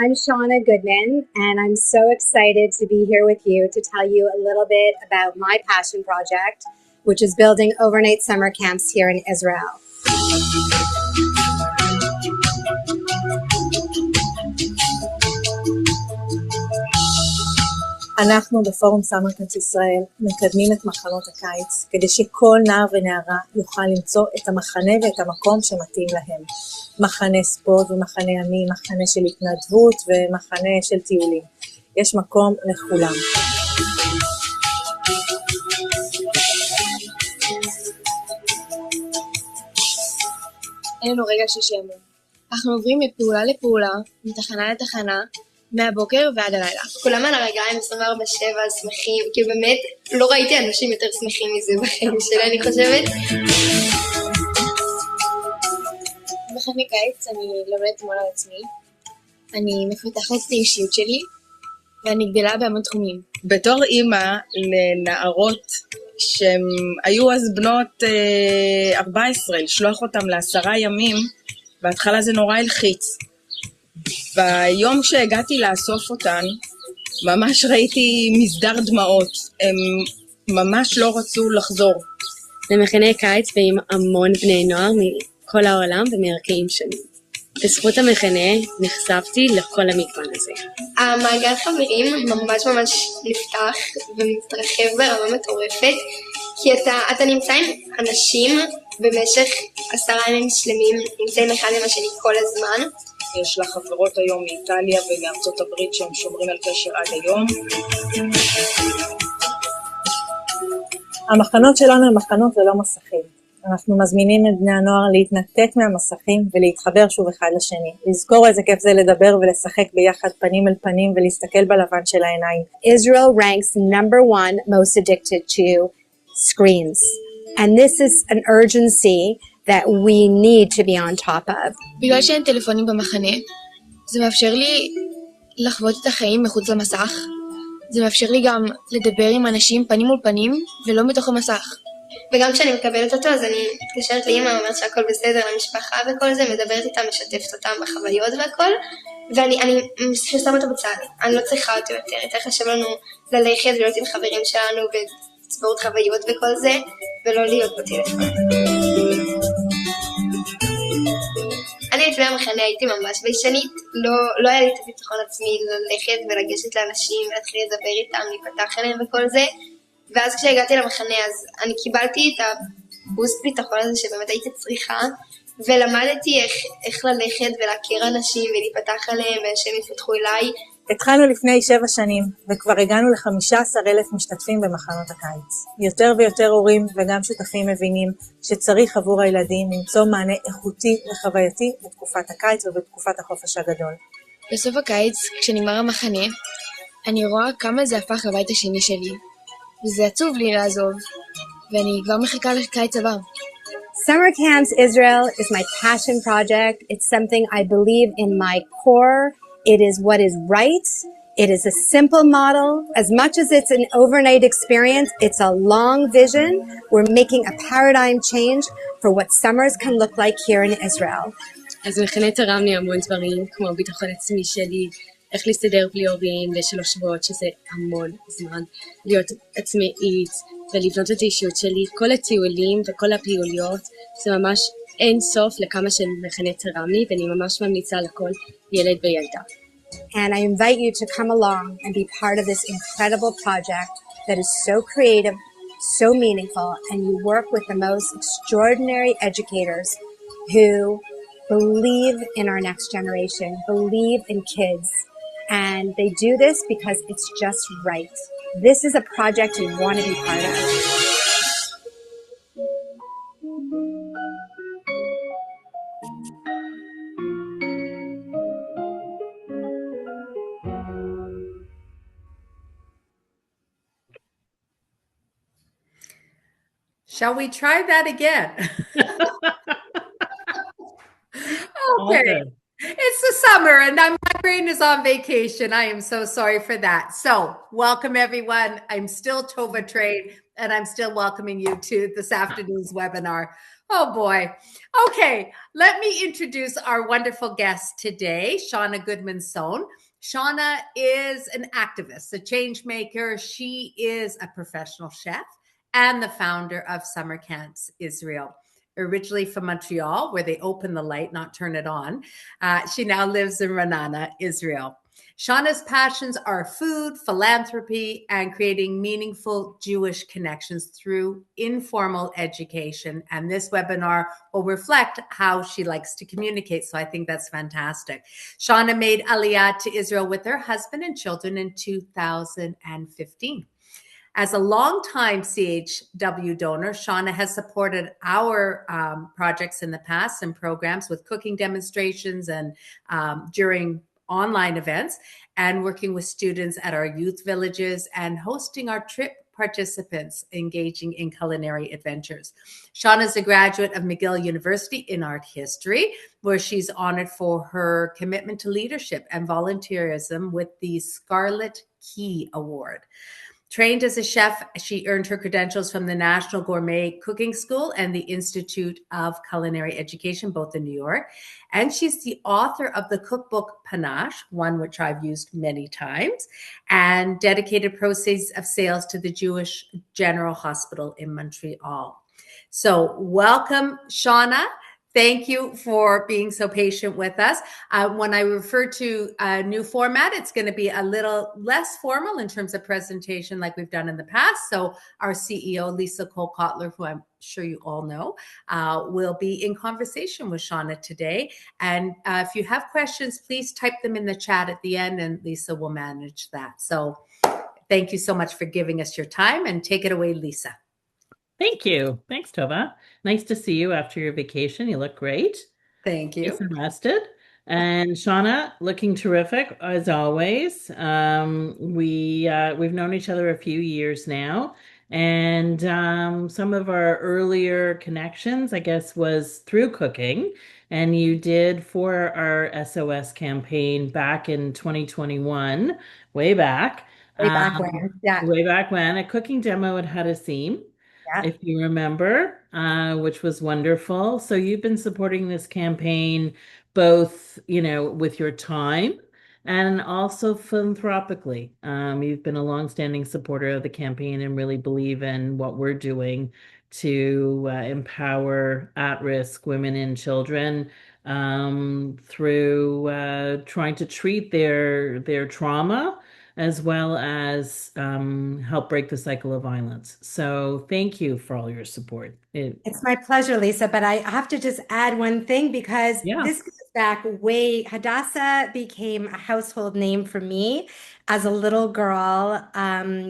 I'm Shawna Goodman, and I'm so excited to be here with you to tell you a little bit about my passion project, which is building overnight summer camps here in Israel. אנחנו בפורום סאמר קמפס ישראל מקדמים את מחנות הקיץ כדי שכל נער ונערה יוכל למצוא את המחנה ואת המקום שמתאים להם. מחנה ספורט ומחנה ימי, מחנה של התנדבות ומחנה של טיולים. יש מקום לכולם. אין לנו רגע של שעמום. אנחנו עוברים מפעולה לפעולה, מתחנה לתחנה, מהבוקר ועד הלילה. כולם על הרגליים 24/7 שמחים, כי באמת לא ראיתי אנשים יותר שמחים מזה בחיים שלי, אני חושבת. בחמי קיץ אני לומדת מול על עצמי, אני מפתחת את האישיות שלי, ואני גדלה בהמון תחומים. בתור אימא לנערות שהן היו אז בנות 14, לשלוח אותם ל10 ימים, בהתחלה זה נורא הלחיץ. ביום שהגעתי לאסוף אותן, ממש ראיתי מסדר דמעות, הם ממש לא רצו לחזור. למחנה קיץ ועם המון בני נוער מכל העולם ומערכאים שונים. בזכות המחנה נחשפתי לכל המגוון הזה. המעגל חברים ממש נפתח ומתרחב ברמה מטורפת, כי אתה נמצא עם אנשים במשך 10 ימים שלמים, נמצאים אחד עם השני כל הזמן. יש לה חברות היום מאיטליה ומארצות הברית שהם שומרים על קשר עד היום. המחנות שלנו הם מחנות ולא מסכים. אנחנו מזמינים את בני הנוער להתנתק מהמסכים ולהתחבר שוב אחד לשני. לזכור איזה כיף זה לדבר ולשחק ביחד פנים אל פנים ולהסתכל בלבן של העיניים. Israel ranks number 1 most addicted to screens. And this is an urgency that we need to be on top of. בגלל שאין טלפונים במחנה, זה מאפשר לי לחוות את החיים מחוץ למסך. זה מאפשר לי גם לדבר עם אנשים פנים מול פנים ולא מתוך המסך. וגם כשאני מקבלת אותו, אז אני מתקשרת לאמא, אומרת שהכל בסדר, למשפחה וכל זה, מדברת איתם, משתפת אותם בחוויות והכל, ואני שמה אותו בצד, אני לא צריכה אותו יותר חשוב לנו ללכת ולהיות עם חברים שלנו ולצבור חוויות וכל זה, ולא להיות בטלפון. אני לפני המחנה הייתי ממש ביישנית, לא היה לי את הביטחון עצמי ללכת ולגשת לאנשים ולהתחיל לדבר איתם, להיפתח אליהם וכל זה, ואז כשהגעתי למחנה אז אני קיבלתי את הבוסט ביטחון הזה שבאמת הייתי צריכה, ולמדתי איך ללכת ולהכיר אנשים ולהיפתח עליהם ושהם יפתחו אליי. התחלנו לפני 7 שנים וכבר הגענו ל15,000 משתתפים במחנות הקיץ. יותר ויותר הורים וגם שותפים מבינים שצריך עבור הילדים למצוא מענה איכותי וחווייתי בתקופת הקיץ ובתקופת החופש הגדול. בסוף הקיץ, כשנגמר המחנה, אני רואה כמה זה הפך לבית השני שלי. וזה עצוב לי לעזוב, ואני כבר מחכה לקיץ הבא. Summer Camps Israel is my passion project. It's something I believe in my core. It is what is right. It is a simple model. As much as it's an overnight experience, it's a long vision. We're making a paradigm change for what summers can look like here in Israel. אז מחנה תרם לי המון דברים, כמו ביטחון עצמי שלי, איך להסתדר בלי הורים ל3 שבועות, שזה המון זמן, להיות עצמאית ולבנות את האישיות שלי. כל הטיולים וכל הפעילויות, זה ממש אין סוף לכמה שמחנה תרם לי, ואני ממש ממליצה לכל ילד וילדה. And I invite you to come along and be part of this incredible project that is so creative, so meaningful, and you work with the most extraordinary educators who believe in our next generation, believe in kids, and they do this because it's just right. This is a project you want to be part of. Shall we try that again? Okay. It's the summer and my brain is on vacation. I am so sorry for that. So welcome everyone. I'm still Tova Trade and I'm still welcoming you to this afternoon's webinar. Oh boy. Okay, let me introduce our wonderful guest today, Shawna Goodman-Sone. Shawna is an activist, a change maker. She is a professional chef and the founder of Summer Camps Israel. Originally from Montreal, where they open the light, not turn it on. She now lives in Ra'anana, Israel. Shawna's passions are food, philanthropy, and creating meaningful Jewish connections through informal education. And this webinar will reflect how she likes to communicate. So I think that's fantastic. Shawna made Aliyah to Israel with her husband and children in 2015. As a longtime CHW donor, Shawna has supported our projects in the past and programs with cooking demonstrations and during online events, and working with students at our youth villages and hosting our trip participants engaging in culinary adventures. Shawna is a graduate of McGill University in art history, where she's honored for her commitment to leadership and volunteerism with the Scarlet Key Award. Trained as a chef, she earned her credentials from the National Gourmet Cooking School and the Institute of Culinary Education, both in New York. And she's the author of the cookbook Panache, one which I've used many times, and dedicated proceeds of sales to the Jewish General Hospital in Montreal. So welcome, Shawna. Thank you for being so patient with us. When I refer to a new format, it's going to be a little less formal in terms of presentation like we've done in the past. So our CEO, Lisa Cole-Kotler, who I'm sure you all know, will be in conversation with Shawna today. And if you have questions, please type them in the chat at the end and Lisa will manage that. So thank you so much for giving us your time, and take it away, Lisa. Thank you. Thanks, Tova. Nice to see you after your vacation. You look great. Thank you. Nice and rested. And Shawna, looking terrific as always. We've known each other a few years now, and some of our earlier connections, I guess, was through cooking. And you did for our S.O.S campaign back in 2021, way back. Way back when, yeah. Way back when, a cooking demo at Hadassah, if you remember, which was wonderful. So you've been supporting this campaign both, with your time and also philanthropically. You've been a longstanding supporter of the campaign and really believe in what we're doing to empower at-risk women and children through trying to treat their trauma, as well as help break the cycle of violence. So thank you for all your support. It's my pleasure, Lisa, but I have to just add one thing, because this goes back way. Hadassah became a household name for me as a little girl,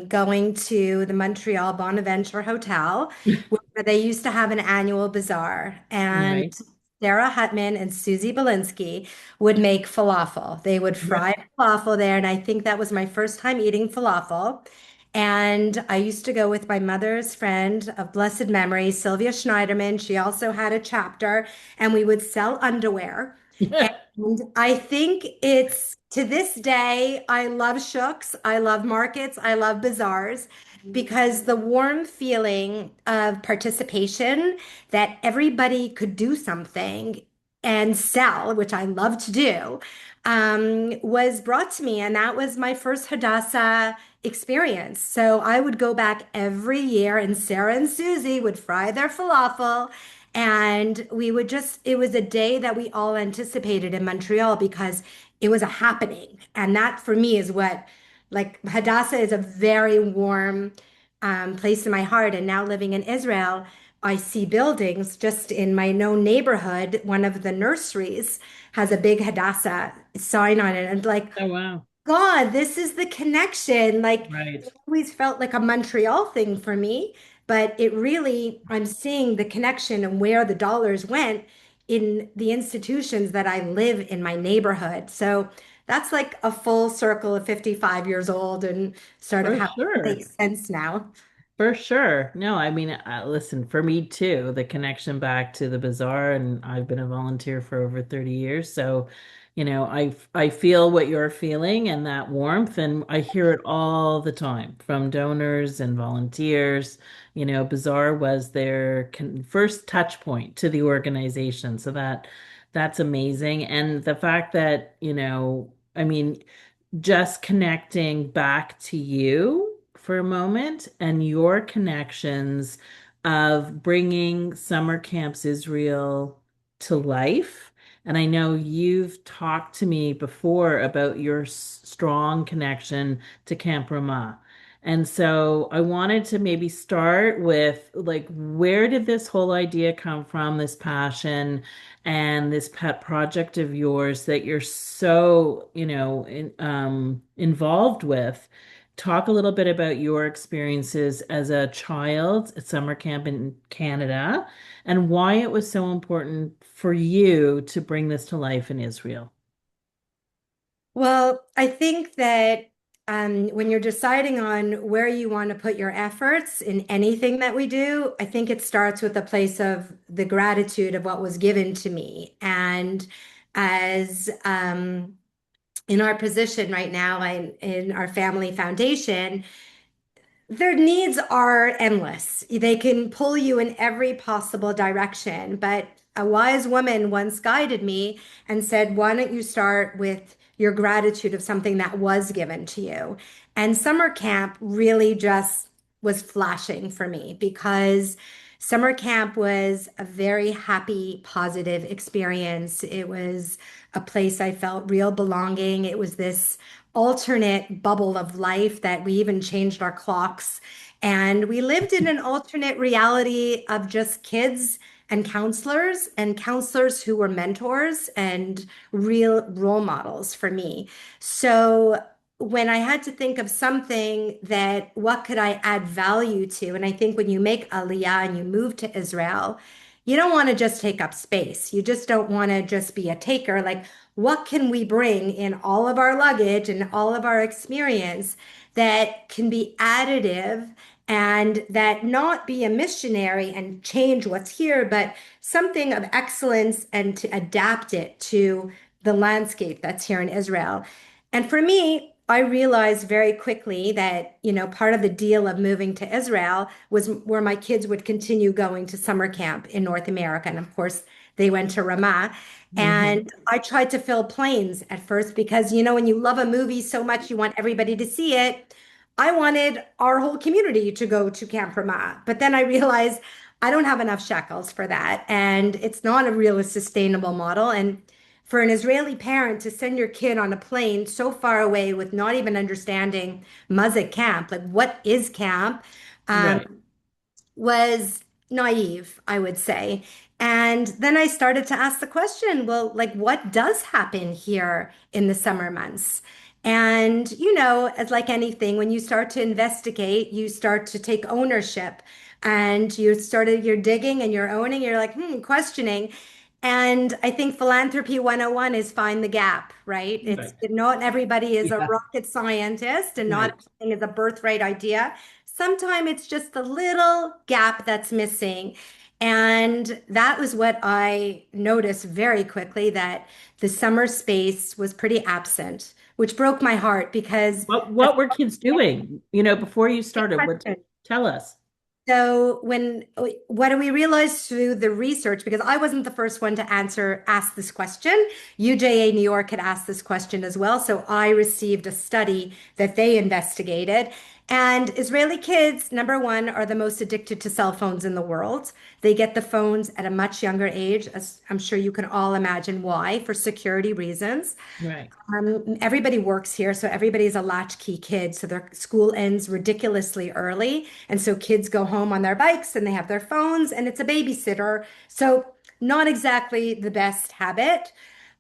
going to the Montreal Bonaventure Hotel, where they used to have an annual bazaar. And Sarah Hutman and Susie Belinsky would make falafel. They would fry falafel there, and I think that was my first time eating falafel. And I used to go with my mother's friend of blessed memory, Sylvia Schneiderman. She also had a chapter, and we would sell underwear. And I think it's, to this day, I love shooks, I love markets, I love bazaars, because the warm feeling of participation, that everybody could do something and sell, which I love to do, was brought to me. And that was my first Hadassah experience. So I would go back every year, and Sarah and Susie would fry their falafel. And it was a day that we all anticipated in Montreal, because it was a happening. And that for me is what, like, Hadassah is a very warm place in my heart. And now living in Israel, I see buildings just in my known neighborhood. One of the nurseries has a big Hadassah sign on it. And like, oh, wow. God, this is the connection. Like, Right. it always felt like a Montreal thing for me, but it really, I'm seeing the connection and where the dollars went in the institutions that I live in my neighborhood. So that's like a full circle of 55 years old, and sort of For how sure. it makes sense now. For sure. No, I mean, listen, for me too, the connection back to the bazaar, and I've been a volunteer for over 30 years. So I feel what you're feeling and that warmth, and I hear it all the time from donors and volunteers. Bazaar was their first touch point to the organization, so that's amazing. And the fact that, I mean, just connecting back to you for a moment and your connections of bringing Summer Camps Israel to life. And I know you've talked to me before about your strong connection to Camp Ramah. And so I wanted to maybe start with, like, where did this whole idea come from, this passion and this pet project of yours that you're so, involved with? Talk a little bit about your experiences as a child at summer camp in Canada and why it was so important for you to bring this to life in Israel. Well, I think that when you're deciding on where you want to put your efforts in anything that we do, I think it starts with a place of the gratitude of what was given to me. And as in our position right now in our family foundation, their needs are endless. They can pull you in every possible direction. But a wise woman once guided me and said, why don't you start with your gratitude of something that was given to you? And summer camp really just was flashing for me because summer camp was a very happy, positive experience. It was a place I felt real belonging. It was this alternate bubble of life that we even changed our clocks. And we lived in an alternate reality of just kids and counselors who were mentors and real role models for me. So when I had to think of something that what could I add value to, and I think when you make Aliyah and you move to Israel, you don't want to just take up space. You just don't want to just be a taker. Like, what can we bring in all of our luggage and all of our experience that can be additive and that not be a missionary and change what's here, but something of excellence and to adapt it to the landscape that's here in Israel. And for me, I realized very quickly that, part of the deal of moving to Israel was where my kids would continue going to summer camp in North America. And of course, they went to Ramah. And I tried to fill planes at first because, when you love a movie so much, you want everybody to see it. I wanted our whole community to go to Camp Ramah. But then I realized I don't have enough shekels for that. And it's not a really sustainable model. And for an Israeli parent to send your kid on a plane so far away with not even understanding Muzzik camp, like what is camp, Right. was naive, I would say. And then I started to ask the question, well, like what does happen here in the summer months? And, as like anything, when you start to investigate, you start to take ownership and you're digging and you're owning, you're like, questioning. And I think philanthropy 101 is find the gap, right? It's Right. not everybody is a Yeah. rocket scientist and not Right. everything is a birthright idea. Sometimes it's just a little gap that's missing. And that was what I noticed very quickly that the summer space was pretty absent, which broke my heart because What were kids doing, before you started? Tell us. so what do we realize through the research? Because I wasn't the first one to ask this question. UJA New York had asked this question as well. So I received a study that they investigated. And Israeli kids, number one, are the most addicted to cell phones in the world. They get the phones at a much younger age, as I'm sure you can all imagine why, for security reasons. Right. Everybody works here, so everybody's a latchkey kid. So their school ends ridiculously early. And so kids go home on their bikes and they have their phones and it's a babysitter. So not exactly the best habit.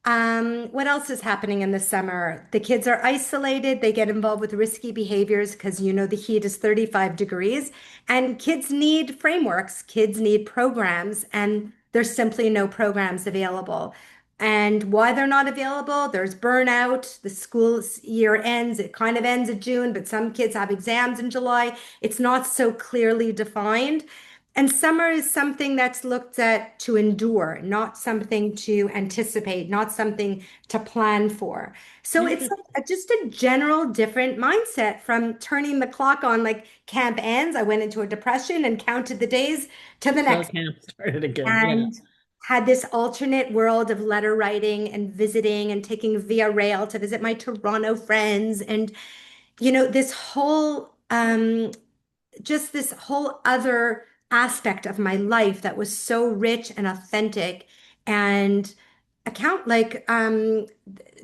What else is happening in the summer? The kids are isolated. They get involved with risky behaviors because the heat is 35 degrees and kids need frameworks. Kids need programs and there's simply no programs available. And why they're not available, there's burnout. The school year ends, it kind of ends in June, but some kids have exams in July. It's not so clearly defined. And summer is something that's looked at to endure, not something to anticipate, not something to plan for. So it's Interesting. like just a general different mindset from turning the clock on, like camp ends. I went into a depression and counted the days to the Till next camp started again. Yeah. and had this alternate world of letter writing and visiting and taking via rail to visit my Toronto friends. And, this whole just this whole other aspect of my life that was so rich and authentic and account like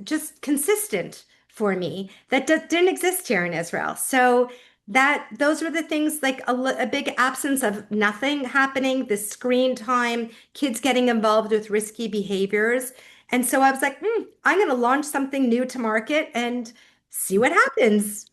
just consistent for me that didn't exist here in Israel. So those were the things like a big absence of nothing happening, the screen time, kids getting involved with risky behaviors. And so I was like, I'm going to launch something new to market and see what happens.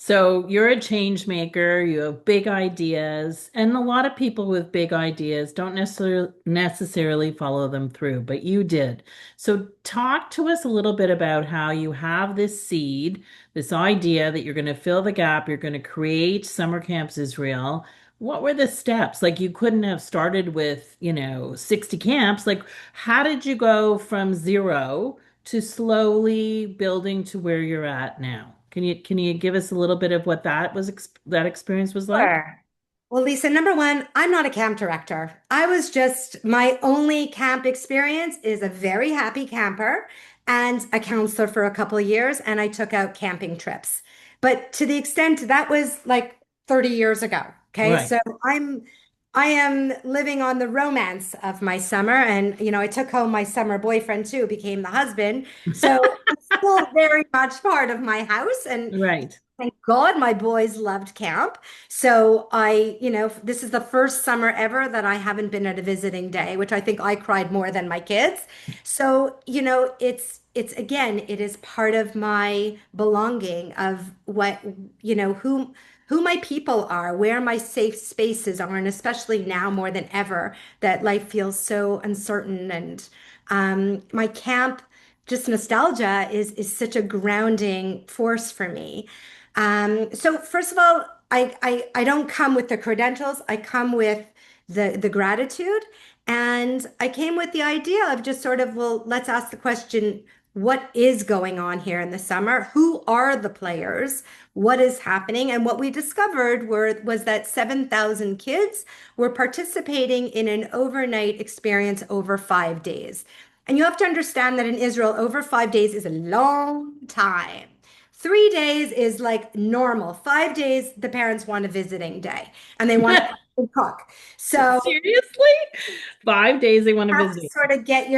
So you're a change maker, you have big ideas, and a lot of people with big ideas don't necessarily follow them through, but you did. So talk to us a little bit about how you have this seed, this idea that you're going to fill the gap, you're going to create Summer Camps Israel. What were the steps? Like you couldn't have started with, 60 camps. Like how did you go from zero to slowly building to where you're at now? Can you give us a little bit of what that experience was like? Sure. Well, Lisa, number one, I'm not a camp director. My only camp experience is a very happy camper and a counselor for a couple of years, and I took out camping trips. But to the extent that was like 30 years ago. Okay. Right. So I am living on the romance of my summer. And, I took home my summer boyfriend too, became the husband. So it's still very much part of my house. And Right. thank God my boys loved camp. So this is the first summer ever that I haven't been at a visiting day, which I think I cried more than my kids. So, it's again, it is part of my belonging of what, who my people are, where my safe spaces are, and especially now more than ever that life feels so uncertain. And my camp, just nostalgia is such a grounding force for me. So first of all, I don't come with the credentials. I come with the gratitude. And I came with the idea of just sort of, well, let's ask the question, what is going on here in the summer? Who are the players? What is happening? And what we discovered was that 7,000 kids were participating in an overnight experience over 5 days. And you have to understand that in Israel, over 5 days is a long time. 3 days is like normal. 5 days, the parents want a visiting day and they want to cook. So Seriously? 5 days they want to you have to visit. sort of get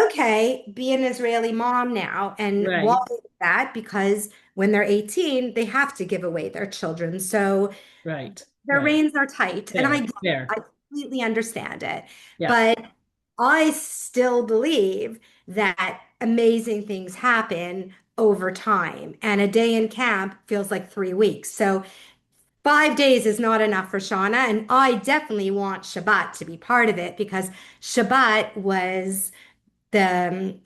okay, be an Israeli mom now. And why Right. is that? Because when they're 18, they have to give away their children. So Right. their Right. reins are tight. And I Fair. get it. Fair. I completely understand it. Yeah. But I still believe that amazing things happen over time. And a day in camp feels like 3 weeks. So 5 days is not enough for Shawna. And I definitely want Shabbat to be part of it because Shabbat was the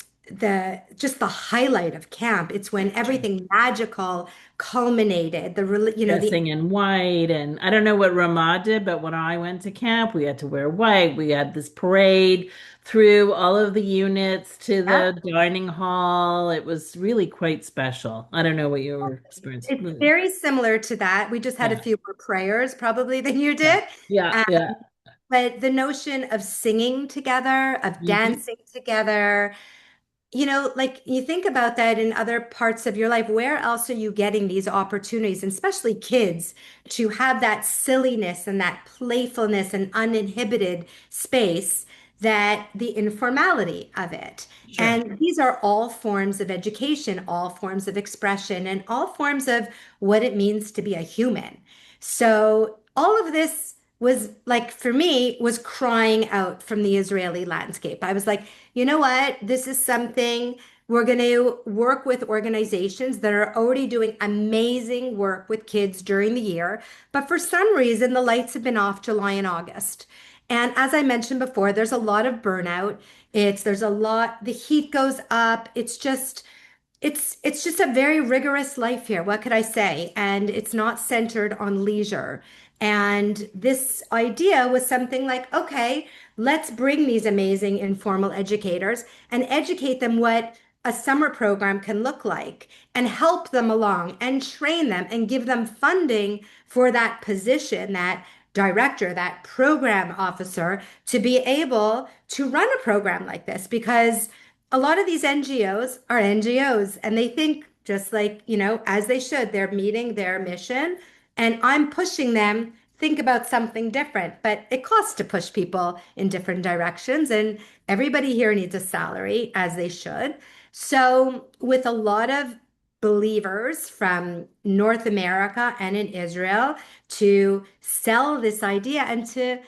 just the highlight of camp. It's when everything magical culminated. The Dressing in white, and I don't know what Ramah did, but when I went to camp, we had to wear white. We had this parade through all of the units to the dining hall. It was really quite special. I don't know what your experience. It's very similar to that. We just had a Yeah. few more prayers probably than you Yeah. did. Yeah. Um, Yeah. but the notion of singing together, of Hmm. dancing together, like you think about that in other parts of your life, where else are you getting these opportunities, and especially kids, to have that silliness and that playfulness and uninhibited space, that the informality of it. Sure. And these are all forms of education, all forms of expression, and all forms of what it means to be a human. So all of this was like, for me, was crying out from the Israeli landscape. I was like, you know what? This is something we're going to work with organizations that are already doing amazing work with kids during the year. But for some reason, the lights have been off July and August. And as I mentioned before, there's a lot of burnout. There's a lot, the heat goes up. It's just a very rigorous life here. What could I say? And it's not centered on leisure. And this idea was something like, okay, let's bring these amazing informal educators and educate them what a summer program can look like and help them along and train them and give them funding for that position, that director, that program officer to be able to run a program like this. Because a lot of these NGOs are NGOs and they think just like, as they should, they're meeting their mission. And I'm pushing them think about something different, but it costs to push people in different directions. And everybody here needs a salary, as they should. So, with a lot of believers from North America and in Israel to sell this idea and to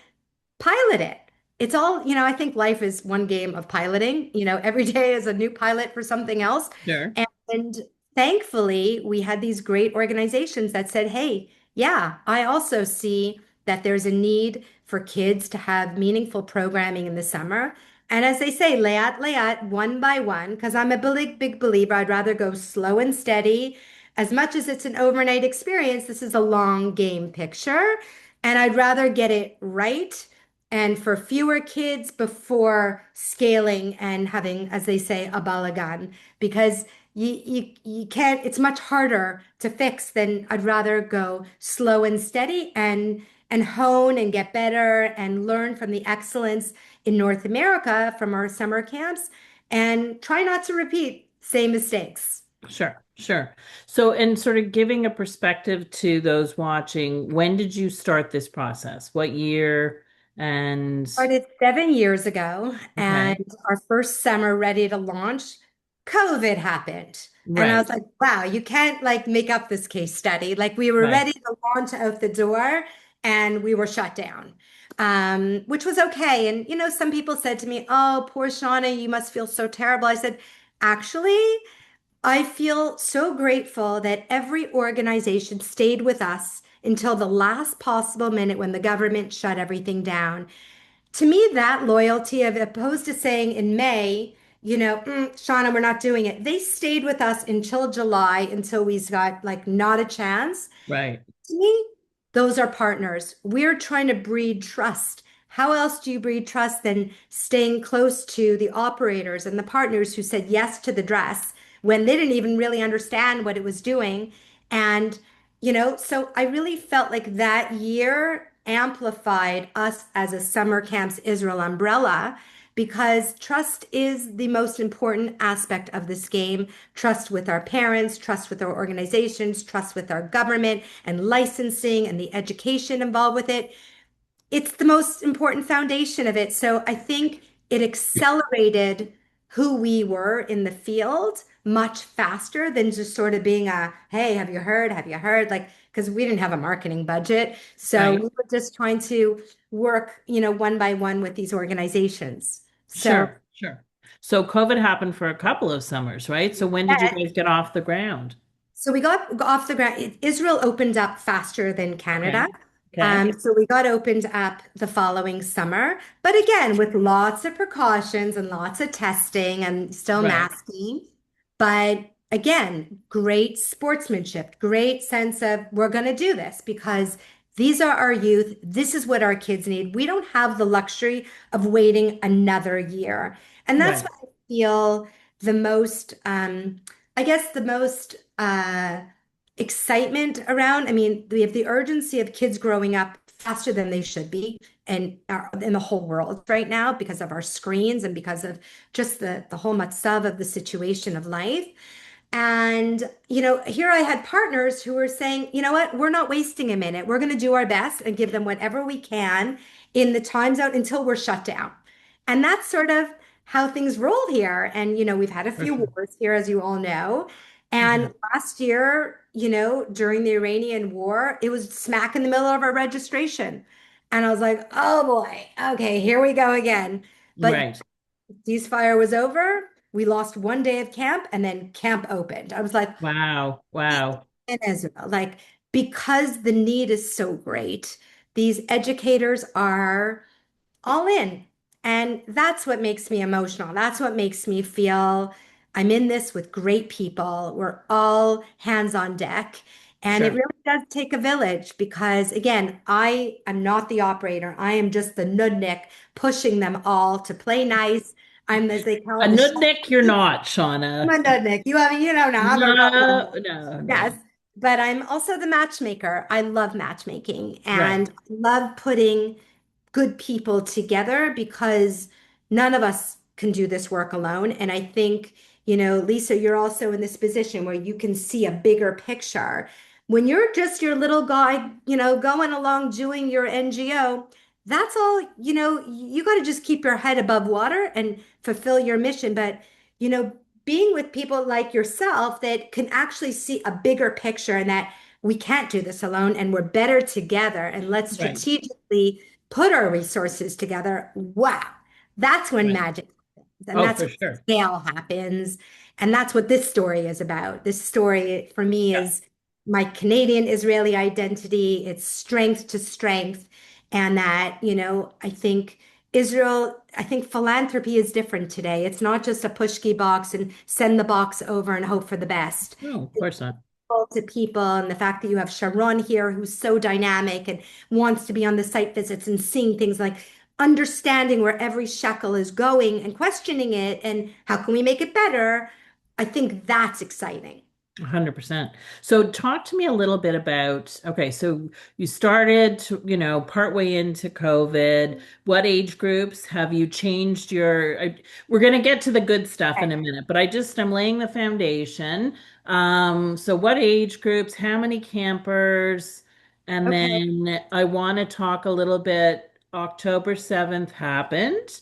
pilot it. It's all, I think life is one game of piloting. Every day is a new pilot for something else. Sure. And thankfully, we had these great organizations that said, hey, yeah, I also see that there's a need for kids to have meaningful programming in the summer. And as they say, layat, one by one, because I'm a big believer, I'd rather go slow and steady. As much as it's an overnight experience, this is a long game picture. And I'd rather get it right and for fewer kids before scaling and having, as they say, a balagan, because you can't, it's much harder to fix than I'd rather go slow and steady and hone and get better and learn from the excellence in North America from our summer camps and try not to repeat same mistakes. Sure. So, and sort of giving a perspective to those watching, when did you start this process? What year? And started 7 years ago, and our first summer ready to launch, COVID happened. Right. And I was like, wow, you can't like make up this case study. Like we were ready to launch out the door and we were shut down, which was okay. And, some people said to me, oh, poor Shawna, you must feel so terrible. I said, actually, I feel so grateful that every organization stayed with us until the last possible minute when the government shut everything down. To me, that loyalty, of opposed to saying in May, Shawna, we're not doing it. They stayed with us until July, until we got like not a chance. Right. To me, those are partners. We're trying to breed trust. How else do you breed trust than staying close to the operators and the partners who said yes to the dress when they didn't even really understand what it was doing? And, so I really felt like that year amplified us as a Summer Camps Israel umbrella, because trust is the most important aspect of this game. Trust with our parents, trust with our organizations, trust with our government and licensing and the education involved with it. It's the most important foundation of it. So I think it accelerated who we were in the field much faster than just sort of being a, hey, have you heard? Have you heard? Like, because we didn't have a marketing budget. So we were just trying to work, one by one with these organizations. Sure. So COVID happened for a couple of summers, right? So when did you guys get off the ground? So we got off the ground. Israel opened up faster than Canada. Okay. So we got opened up the following summer, but again, with lots of precautions and lots of testing and still masking. But again, great sportsmanship, great sense of we're going to do this because these are our youth. This is what our kids need. We don't have the luxury of waiting another year. And that's what I feel the most, the most excitement around. I mean, we have the urgency of kids growing up faster than they should be and in the whole world right now because of our screens and because of just the whole matzav of the situation of life. And, here I had partners who were saying, you know what, we're not wasting a minute. We're going to do our best and give them whatever we can in the time zone until we're shut down. And that's sort of how things roll here. And, we've had a few wars here, as you all know. And last year, during the Iranian war, it was smack in the middle of our registration. And I was like, oh boy, okay, here we go again. But ceasefire was over. We lost one day of camp and then camp opened. I was like, wow. In Israel, like, because the need is so great, these educators are all in. And that's what makes me emotional. That's what makes me feel I'm in this with great people. We're all hands on deck. And it really does take a village because, again, I am not the operator. I am just the nudnik pushing them all to play nice. I'm, as they call A it, nudnik, you're not, I'm Shawna. a nudnik. You know now. I'm a real No, nudnik. no, Yes. no. But I'm also the matchmaker. I love matchmaking Right, and love putting good people together because none of us can do this work alone. And I think, Lisa, you're also in this position where you can see a bigger picture. When you're just your little guy, going along doing your NGO, that's all, you got to just keep your head above water and fulfill your mission. But, being with people like yourself that can actually see a bigger picture and that we can't do this alone and we're better together and let's right, strategically put our resources together. Wow. That's when right. magic happens. And Oh, that's for when sure. scale happens. And that's what this story is about. This story for me Yeah. is my Canadian Israeli identity, it's strength to strength. And that, I think philanthropy is different today. It's not just a pushki box and send the box over and hope for the best. No, of course not. To people and the fact that you have Sharon here who's so dynamic and wants to be on the site visits and seeing things like understanding where every shekel is going and questioning it and how can we make it better. I think that's exciting. 100%. So talk to me a little bit about, okay, so you started, partway into COVID. What age groups have you changed we're going to get to the good stuff in a minute, but I'm laying the foundation. So what age groups, how many campers? And Okay. then I want to talk a little bit, October 7th happened.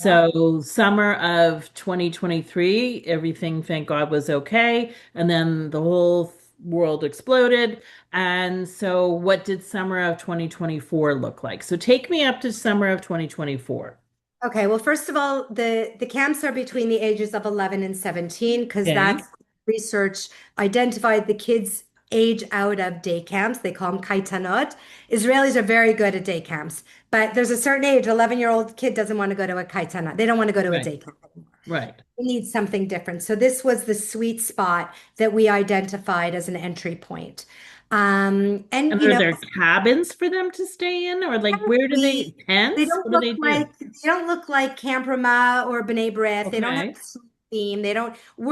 Yeah. So summer of 2023, everything, thank God, was okay. And then the whole world exploded. And so what did summer of 2024 look like? So take me up to summer of 2024. Okay, well, first of all, the camps are between the ages of 11 and 17 because Okay. that's research identified the kids age out of day camps. They call them kaitanot. Israelis are very good at day camps, but there's a certain age, 11-year-old kid doesn't want to go to a kaitanot. They don't want to go to a Right. day camp anymore. Right. We need something different. So this was the sweet spot that we identified as an entry point. And And are there cabins for them to stay in? Or like where do we they tents? don't What do look they do? like they don't look like Camp Ramah or B'nai B'rith. They don't have Okay. a sweet theme. They don't. We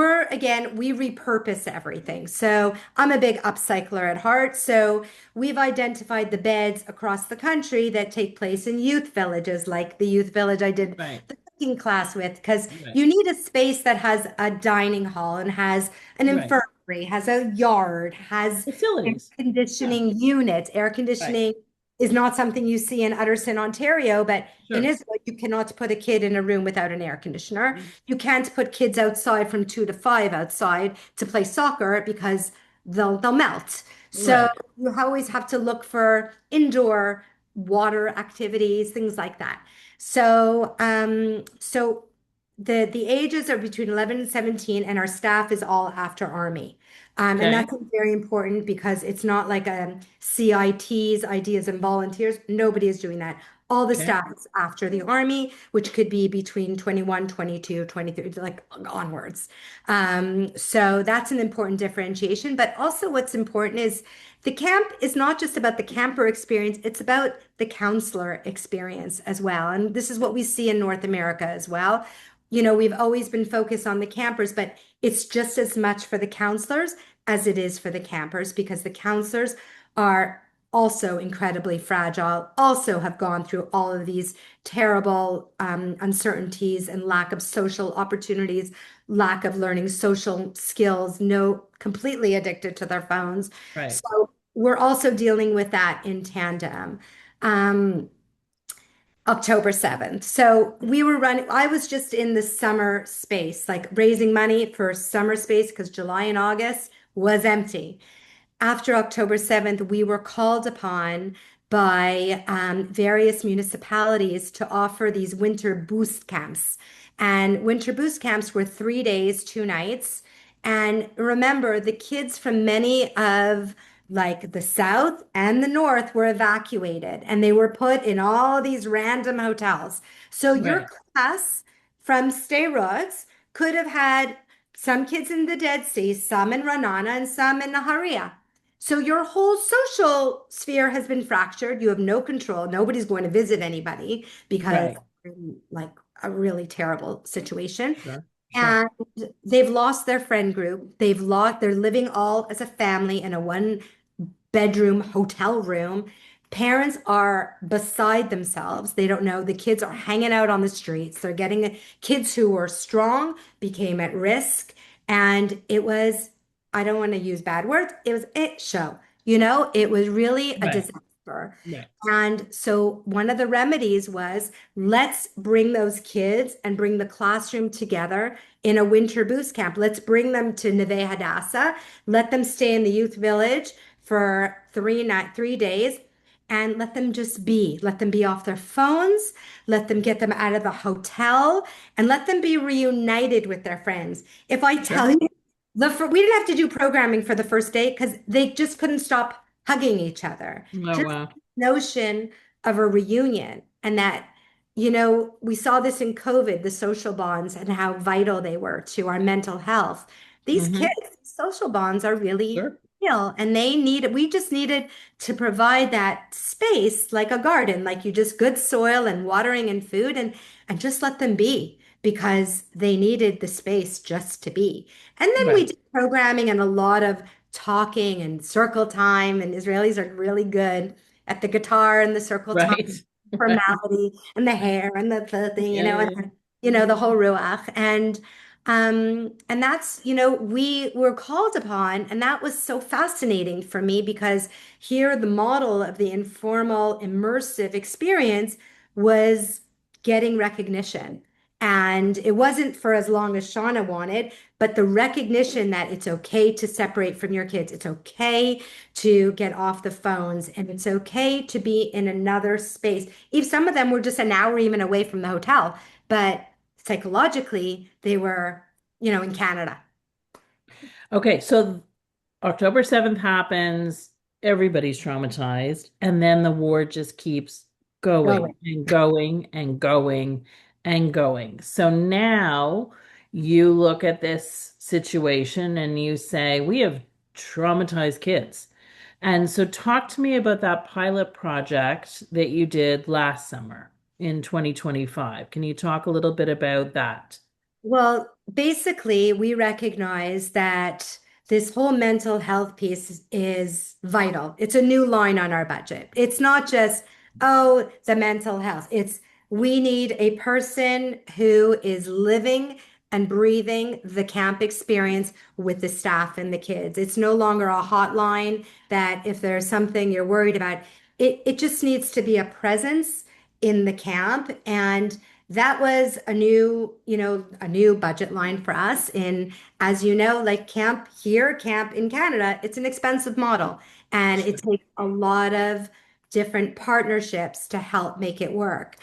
repurpose everything. So I'm a big upcycler at heart. So we've identified the beds across the country that take place in youth villages, like the youth village I did Right. the cooking class with, because Right. you need a space that has a dining hall and has an Right. infirmary, has a yard, has air Facilities. Yeah. conditioning units, air Right. conditioning is not something you see in Utterson, Ontario, but in Sure. Israel, you cannot put a kid in a room without an air conditioner. Mm. You can't put kids outside from 2 to 5 outside to play soccer because they'll melt. So Right. you always have to look for indoor water activities, things like that. So the ages are between 11 and 17, and our staff is all after Army. And Okay. that's very important because it's not like CITs, ideas and volunteers. Nobody is doing that. All the Okay. staff is after the Army, which could be between 21, 22, 23, like onwards. So that's an important differentiation. But also what's important is the camp is not just about the camper experience, it's about the counselor experience as well. And this is what we see in North America as well. We've always been focused on the campers, but it's just as much for the counselors as it is for the campers because the counselors are also incredibly fragile, also have gone through all of these terrible uncertainties and lack of social opportunities, lack of learning social skills, no, completely addicted to their phones. Right. So we're also dealing with that in tandem. Um, October 7th. So I was just in the summer space, like raising money for summer space because July and August was empty. After October 7th, we were called upon by various municipalities to offer these winter boost camps. And winter boost camps were 3 days, 2 nights. And remember, the kids from many of like the South and the North were evacuated and they were put in all these random hotels. So your Right. class from Sderot could have had some kids in the Dead Sea, some in Ra'anana, and some in Nahariya. So your whole social sphere has been fractured. You have no control. Nobody's going to visit anybody because Right. like a really terrible situation. Sure. Sure. And they've lost their friend group. They're living all as a family in a one bedroom hotel room. Parents are beside themselves. They don't know. The kids are hanging out on the streets. They're getting kids who were strong became at risk. And it was, I don't want to use bad words, it was it show. It was really a Right. disaster. Right. And so one of the remedies was let's bring those kids and bring the classroom together in a winter boost camp. Let's bring them to Neve Hadassah. Let them stay in the youth village for 3 days and let them just be. Let them be off their phones. Let them get them out of the hotel and let them be reunited with their friends. If I tell you, we didn't have to do programming for the first day because they just couldn't stop hugging each other. Oh, Just wow. notion of a reunion and that, we saw this in COVID, the social bonds and how vital they were to our mental health. These Mm-hmm. kids, social bonds are really Sure. real and we just needed to provide that space like a garden, like you just good soil and watering and food and just let them be because they needed the space just to be. And then we Right. did programming and a lot of talking and circle time, and Israelis are really good at the guitar and the circle time Right. Right. formality and the hair and the thing, Yeah, yeah, yeah. and the whole ruach. And that's, we were called upon, and that was so fascinating for me because here the model of the informal, immersive experience was getting recognition. And it wasn't for as long as Shawna wanted, but the recognition that it's okay to separate from your kids. It's okay to get off the phones and it's okay to be in another space. If some of them were just an hour even away from the hotel, but psychologically they were, in Canada. Okay, so October 7th happens, everybody's traumatized, and then the war just keeps going Going. and going and going and going. So now you look at this situation and you say, we have traumatized kids. And so talk to me about that pilot project that you did last summer in 2025. Can you talk a little bit about that? Well, basically, we recognize that this whole mental health piece is vital. It's a new line on our budget. It's not just, oh, the mental health. It's we need a person who is living and breathing the camp experience with the staff and the kids. It's no longer a hotline that if there's something you're worried about, it just needs to be a presence in the camp. And that was a new budget line for us. And as you know, like camp here, camp in Canada, it's an expensive model and it takes a lot of different partnerships to help make it work.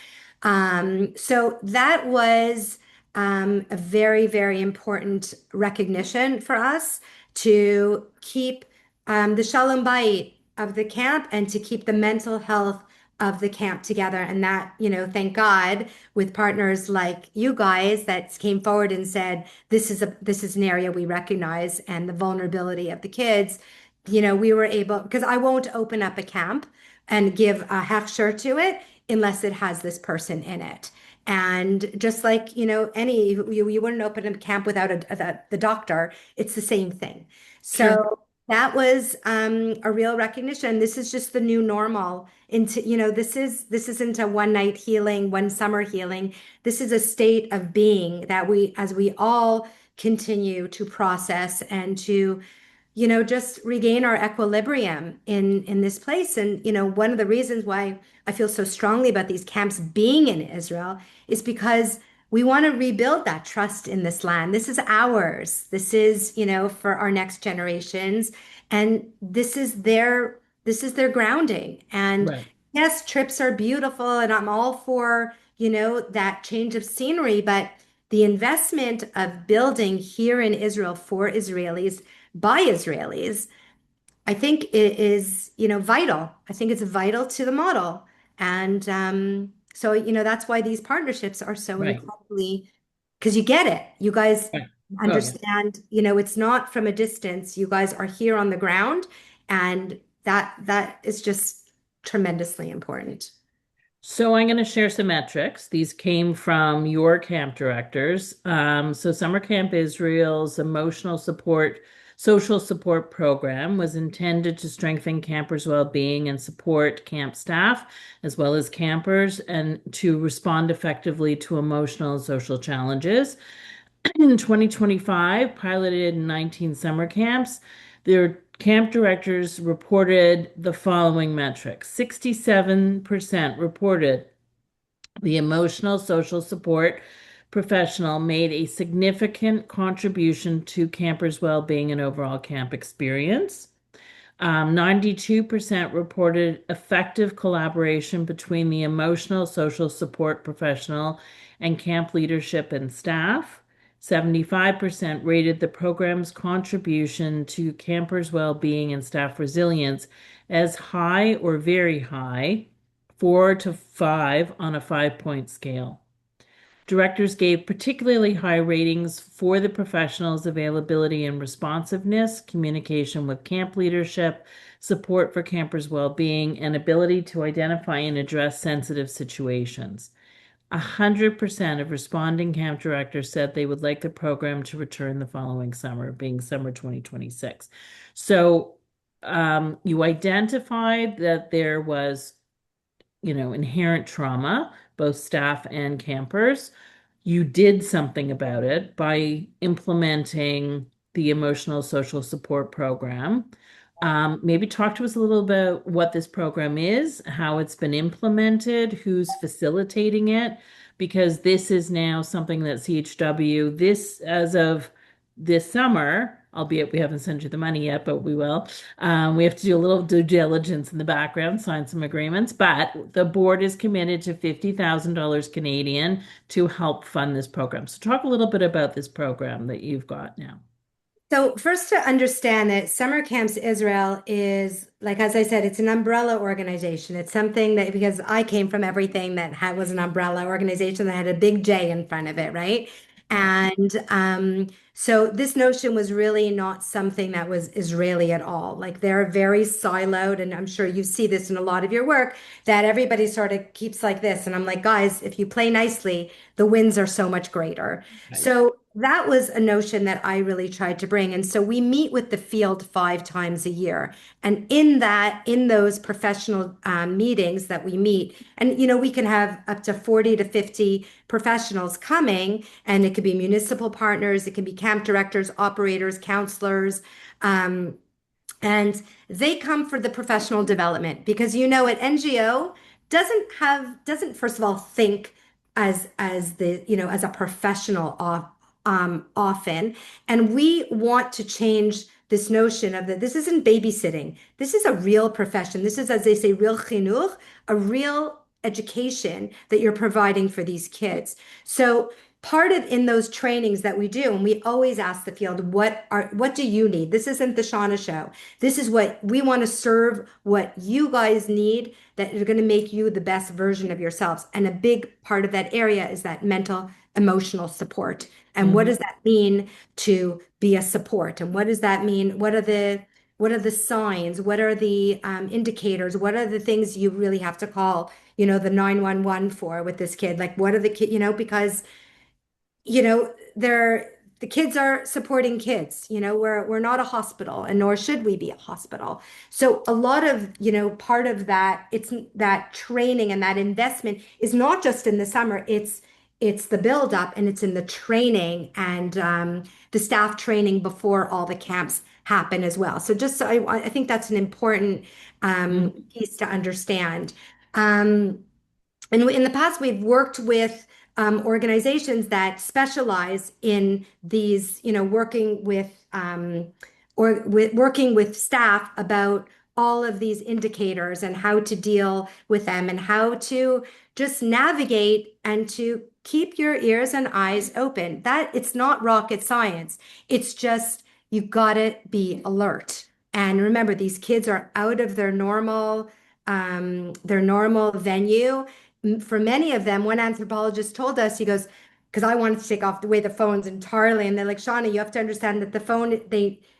So that was a very, very important recognition for us to keep the shalom bayit of the camp and to keep the mental health of the camp together. And that, thank God with partners like you guys that came forward and said, this is an area we recognize and the vulnerability of the kids, we were able, because I won't open up a camp and give a hechsher to it unless it has this person in it. And just like, you wouldn't open a camp without the doctor, it's the same thing. So Sure. that was a real recognition. This is just the new normal. This isn't a one night healing, one summer healing. This is a state of being that as we all continue to process and to, just regain our equilibrium in this place. And, one of the reasons why I feel so strongly about these camps being in Israel is because we want to rebuild that trust in this land. This is ours. This is, for our next generations. And this is their grounding. And Right. yes, trips are beautiful and I'm all for, that change of scenery, but the investment of building here in Israel for Israelis by Israelis, I think it is, vital. I think it's vital to the model. And so, that's why these partnerships are so Right. incredibly, because you get it. You guys Right. Oh, yeah. understand, it's not from a distance. You guys are here on the ground And that is just tremendously important. So I'm going to share some metrics. These came from your camp directors. So Summer Camp Israel's emotional support, social support program was intended to strengthen campers' well-being and support camp staff, as well as campers, and to respond effectively to emotional and social challenges. In 2025, piloted in 19 summer camps, their camp directors reported the following metrics. 67% reported the emotional social support professional made a significant contribution to campers' well-being and overall camp experience. 92% reported effective collaboration between the emotional social support professional and camp leadership and staff. 75% rated the program's contribution to campers' well-being and staff resilience as high or very high, 4 to 5 on a 5-point scale. Directors gave particularly high ratings for the professionals' availability and responsiveness, communication with camp leadership, support for campers' well-being, and ability to identify and address sensitive situations. 100% of responding camp directors said they would like the program to return the following summer, being summer 2026. So you identified that there was, inherent trauma, both staff and campers. You did something about it by implementing the emotional social support program. Maybe talk to us a little about what this program is, how it's been implemented, who's facilitating it, because this is now something that CHW, as of this summer, albeit we haven't sent you the money yet, but we will. We have to do a little due diligence in the background, sign some agreements, but the board is committed to $50,000 Canadian to help fund this program. So talk a little bit about this program that you've got now. So first, to understand that Summer Camps Israel is, like, as I said, it's an umbrella organization. It's something that, because I came from everything that was an umbrella organization that had a big J in front of it, right? And so this notion was really not something that was Israeli at all. Like, they're very siloed, and I'm sure you see this in a lot of your work, that everybody sort of keeps like this. And I'm like, guys, if you play nicely, the wins are so much greater. Right. So that was a notion that I really tried to bring. And so we meet with the field 5 times a year. And in those professional meetings that we meet, and we can have up to 40 to 50 professionals coming, and it could be municipal partners, it can be camp directors, operators, counselors, and they come for the professional development, because at NGO doesn't first of all think as a professional often, and we want to change this notion of that this isn't babysitting. This is a real profession. This is, as they say, real chinuch, a real education that you're providing for these kids. So part of in those trainings that we do, and we always ask the field, what do you need? This isn't the Shawna show. This is what we want to serve, what you guys need, that are going to make you the best version of yourselves. And a big part of that area is that mental, emotional support. And what does that mean to be a support? And what does that mean? What are the signs? What are the indicators? What are the things you really have to call, the 911 for with this kid? Like, what are the kids, because, the kids are supporting kids, we're not a hospital, and nor should we be a hospital. So a lot of, part of that, it's that training and that investment is not just in the summer, it's the build up, and it's in the training and the staff training before all the camps happen as well. So I think that's an important piece to understand. And in the past, we've worked with organizations that specialize in these, working with staff about all of these indicators and how to deal with them and how to just navigate and to keep your ears and eyes open. That it's not rocket science. It's just, you gotta be alert. And remember, these kids are out of their normal venue. For many of them, one anthropologist told us, he goes, because I wanted to take away the phones entirely, and they're like, Shawna, you have to understand that the phone,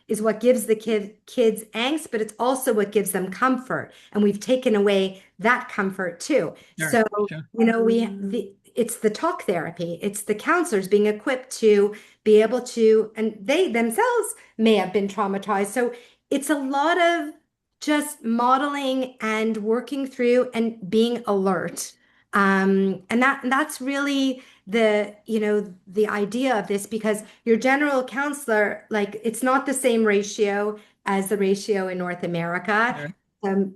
is what gives the kids angst, but it's also what gives them comfort. And we've taken away that comfort too. Sure, So, sure. it's the talk therapy, it's the counselors being equipped to be able to, and they themselves may have been traumatized. So it's a lot of just modeling and working through and being alert. And that's really the idea of this, because your general counselor, like, it's not the same ratio as the ratio in North America. Sure.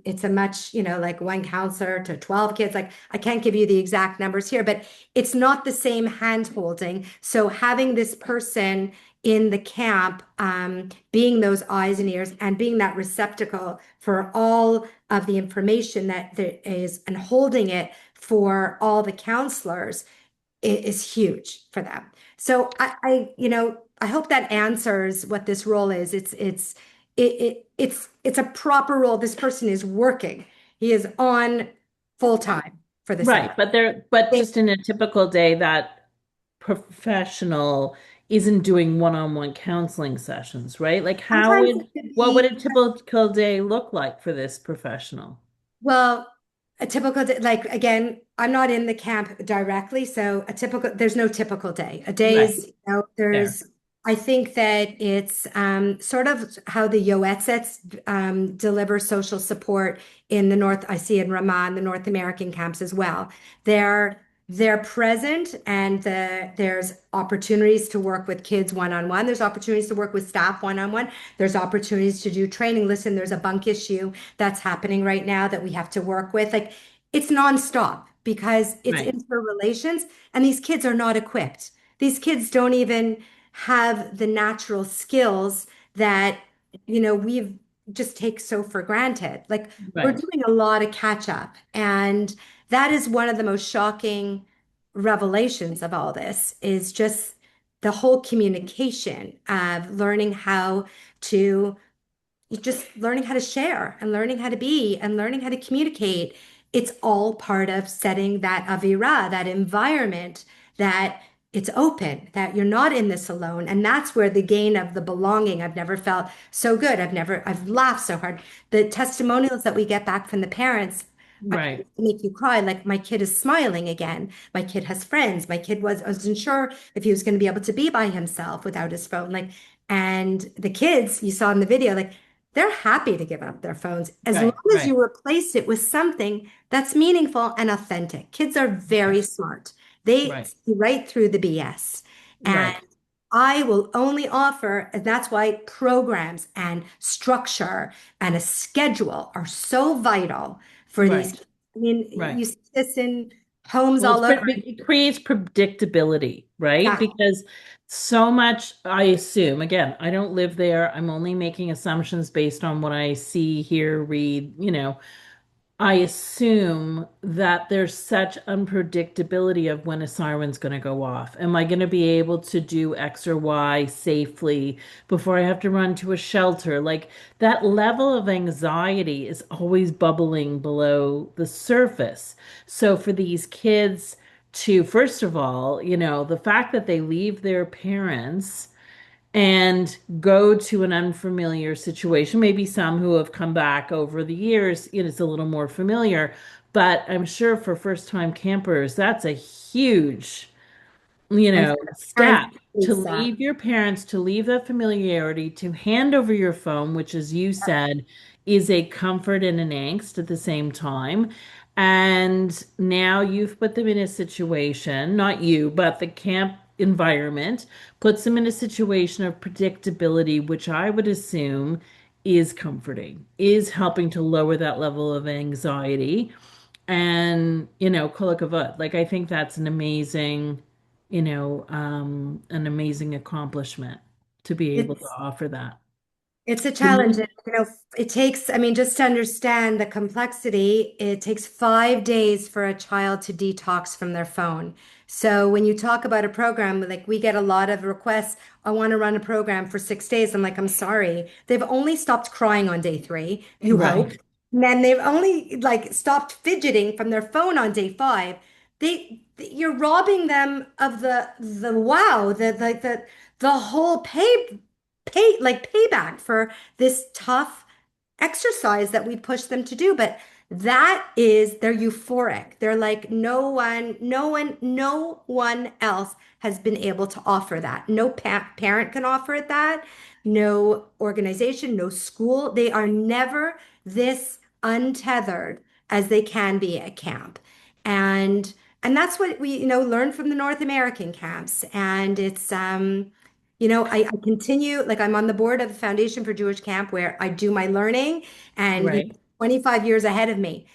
It's a much, like one counselor to 12 kids. Like, I can't give you the exact numbers here, but it's not the same hand holding. So having this person in the camp, being those eyes and ears and being that receptacle for all of the information that there is, and holding it for all the counselors is huge for them. So I hope that answers what this role is. It's a proper role. This person is working. He is on full time for the Right, center. but just in a typical day, that professional isn't doing one-on-one counseling sessions, right? Like, Sometimes it could what would be. a typical day look like for this professional? Well, a typical day, like, again, I'm not in the camp directly, so there's no typical day. A day Right. is, Fair. I think that it's sort of how the CHWSOS deliver social support in the North. I see in Ramah, the North American camps as well. They're present, and there's opportunities to work with kids one-on-one. There's opportunities to work with staff one-on-one. There's opportunities to do training. Listen, there's a bunk issue that's happening right now that we have to work with. Like, it's nonstop because it's Right. interrelations, and these kids are not equipped. These kids don't even have the natural skills that, we've just take so for granted. Like, we're Right. doing a lot of catch up, and that is one of the most shocking revelations of all this, is just the whole communication of learning how to just learning how to share and learning how to be and learning how to communicate. It's all part of setting that avira, that environment, that it's open, that you're not in this alone. And that's where the gain of the belonging. I've never felt so good. I've laughed so hard. The testimonials that we get back from the parents Right. make you cry. Like, my kid is smiling again. My kid has friends. My kid wasn't sure if he was going to be able to be by himself without his phone. Like, and the kids you saw in the video, like, they're happy to give up their phones as long Right. as you replace it with something that's meaningful and authentic. Kids are very smart. They Right. see right through the BS. And Right. I will only offer, and that's why programs and structure and a schedule are so vital for these. Right. I mean, Right. you see this in homes Well, all over. it creates predictability, right? Exactly. Because so much, I assume, again, I don't live there. I'm only making assumptions based on what I see, hear, read, I assume that there's such unpredictability of when a siren's going to go off. Am I going to be able to do X or Y safely before I have to run to a shelter? Like, that level of anxiety is always bubbling below the surface. So for these kids to, first of all, the fact that they leave their parents and go to an unfamiliar situation. Maybe some who have come back over the years, it's a little more familiar, but I'm sure for first-time campers, that's a huge, And step parents to face that. leave your parents, to leave that familiarity, to hand over your phone, which, as you said, is a comfort and an angst at the same time. And now you've put them in a situation, not you, but the camp environment puts them in a situation of predictability, which I would assume is comforting, is helping to lower that level of anxiety. And, kol hakavod. Like, I think that's an amazing accomplishment to be able to It's offer that. It's a For challenge. me, It takes, I mean, just to understand the complexity, it takes 5 days for a child to detox from their phone. So when you talk about a program, like, we get a lot of requests, I want to run a program for 6 days. I'm like, I'm sorry. They've only stopped crying on day 3, you hope. right, And then they've only, like, stopped fidgeting from their phone on day 5. You're robbing them of the wow, the whole pay payback for this tough exercise that we push them to do. But they're euphoric. They're like, no one else has been able to offer that. No parent can offer it that. No organization, no school. They are never this untethered as they can be at camp. And that's what we, learn from the North American camps. And it's, I continue, like I'm on the board of the Foundation for Jewish Camp where I do my learning and Right. 25 years ahead of me.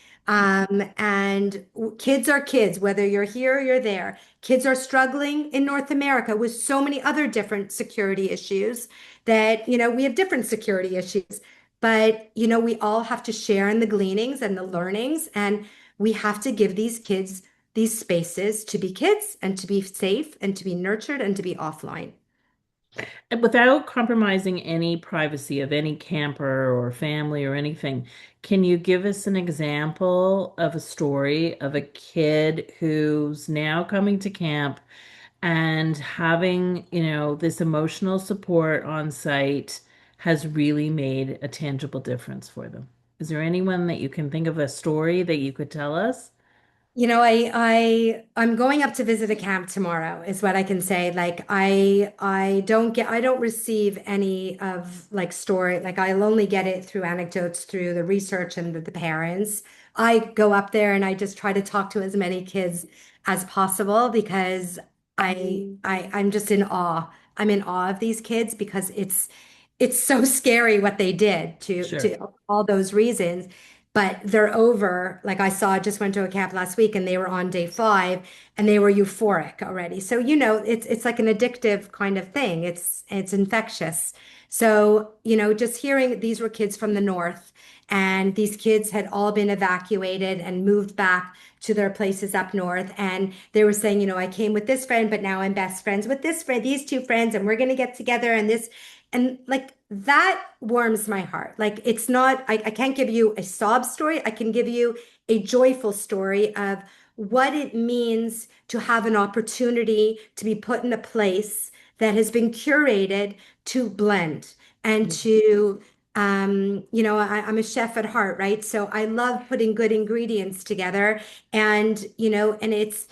Kids are kids, whether you're here or you're there. Kids are struggling in North America with so many other different security issues that, we have different security issues. But, we all have to share in the gleanings and the learnings, and we have to give these kids these spaces to be kids and to be safe and to be nurtured and to be offline. And without compromising any privacy of any camper or family or anything, can you give us an example of a story of a kid who's now coming to camp and having, this emotional support on site has really made a tangible difference for them? Is there anyone that you can think of a story that you could tell us? I'm going up to visit a camp tomorrow, is what I can say. Like I don't receive any of like story. Like I'll only get it through anecdotes, through the research and the parents. I go up there and I just try to talk to as many kids as possible because I'm just in awe. I'm in awe of these kids because it's so scary what they did Sure. to all those reasons. But they're over. Like I just went to a camp last week and they were on day 5 and they were euphoric already. So, it's like an addictive kind of thing. It's infectious. So, just hearing these were kids from the north and these kids had all been evacuated and moved back to their places up north. And they were saying, I came with this friend, but now I'm best friends with this friend, these 2 friends, and we're going to get together and this. And like that warms my heart. Like it's not, I can't give you a sob story. I can give you a joyful story of what it means to have an opportunity to be put in a place that has been curated to blend and to, I'm a chef at heart, right? So I love putting good ingredients together and it's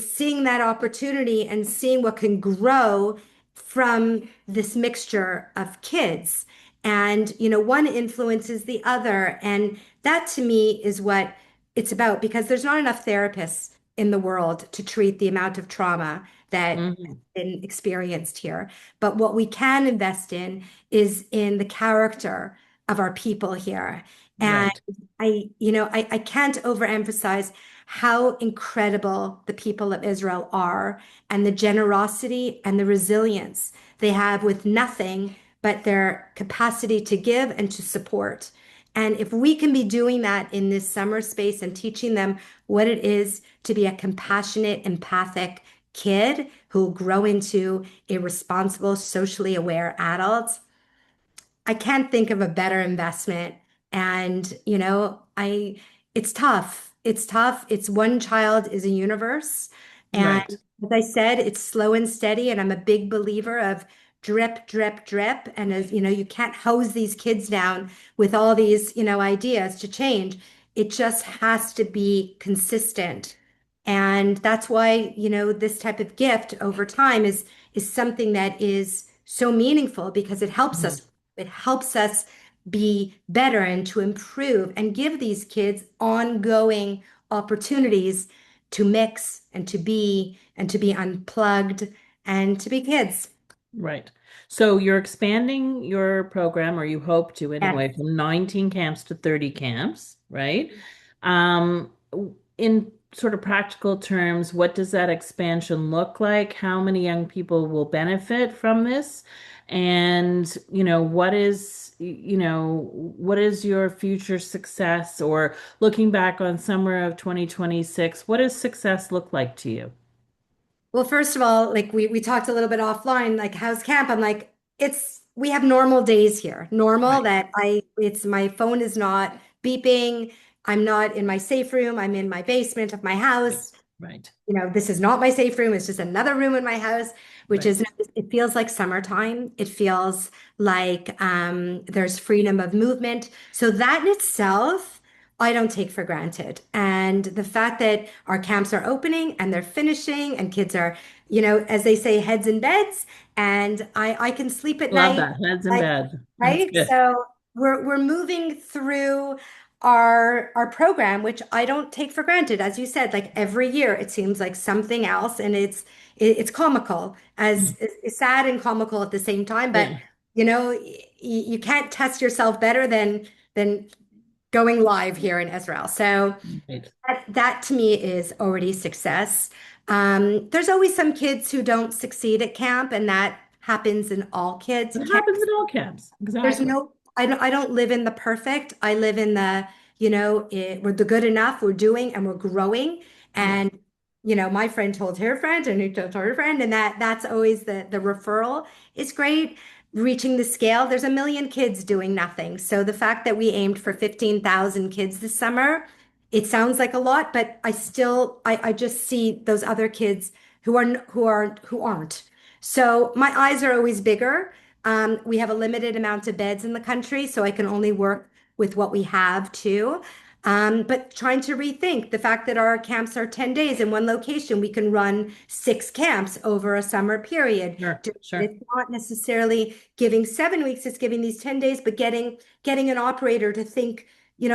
seeing that opportunity and seeing what can grow from this mixture of kids. And, one influences the other. And that to me is what it's about because there's not enough therapists in the world to treat the amount of trauma that has been experienced here. But what we can invest in is in the character of our people here. And Right. I can't overemphasize how incredible the people of Israel are and the generosity and the resilience they have with nothing but their capacity to give and to support. And if we can be doing that in this summer space and teaching them what it is to be a compassionate, empathic kid who will grow into a responsible, socially aware adult, I can't think of a better investment. And, it's tough. It's tough. It's one child is a universe. And Right. as I said, it's slow and steady. And I'm a big believer of drip, drip, drip. And as you can't hose these kids down with all these, ideas to change. It just has to be consistent. And that's why, this type of gift over time is something that is so meaningful because it helps Mhm. us. It helps us be better and to improve and give these kids ongoing opportunities to mix and to be unplugged and to be kids. Right. So you're expanding your program, or you hope to Yes. anyway, from 19 camps to 30 camps, right? In sort of practical terms, what does that expansion look like? How many young people will benefit from this? And, what is your future success, or looking back on summer of 2026, what does success look like to you? Well, first of all, like we talked a little bit offline, like how's camp? I'm like, we have normal days here. Normal Right. that it's my phone is not beeping. I'm not in my safe room. I'm in my basement of my house. Right. This is not my safe room. It's just another room in my house, which is, it feels like summertime. It feels like there's freedom of movement. So that in itself, I don't take for granted. And the fact that our camps are opening and they're finishing and kids are, as they say, heads in beds, and I can sleep at Love night, that. Heads in like, bed. That's right? good. So we're moving through our program, which I don't take for granted. As you said, like every year it seems like something else, and it's comical, as it's sad and comical at the same time. But Yeah. you can't test yourself better than going live here in Israel. So Right. that to me is already success. There's always some kids who don't succeed at camp, and that happens in all kids. It You can't happens in all camps. there's Exactly. no, I don't live in the perfect. I live in the, we're the good enough, we're doing and we're growing. Yes. And, my friend told her friend and who told her friend, and that's always the referral is great. Reaching the scale, there's a million kids doing nothing. So the fact that we aimed for 15,000 kids this summer, it sounds like a lot, but I just see those other kids who aren't. So my eyes are always bigger. We have a limited amount of beds in the country, so I can only work with what we have too. But trying to rethink the fact that our camps are 10 days in one location, we can run 6 camps over a summer period. Sure. Sure. It's not necessarily giving 7 weeks, it's giving these 10 days, but getting an operator to think,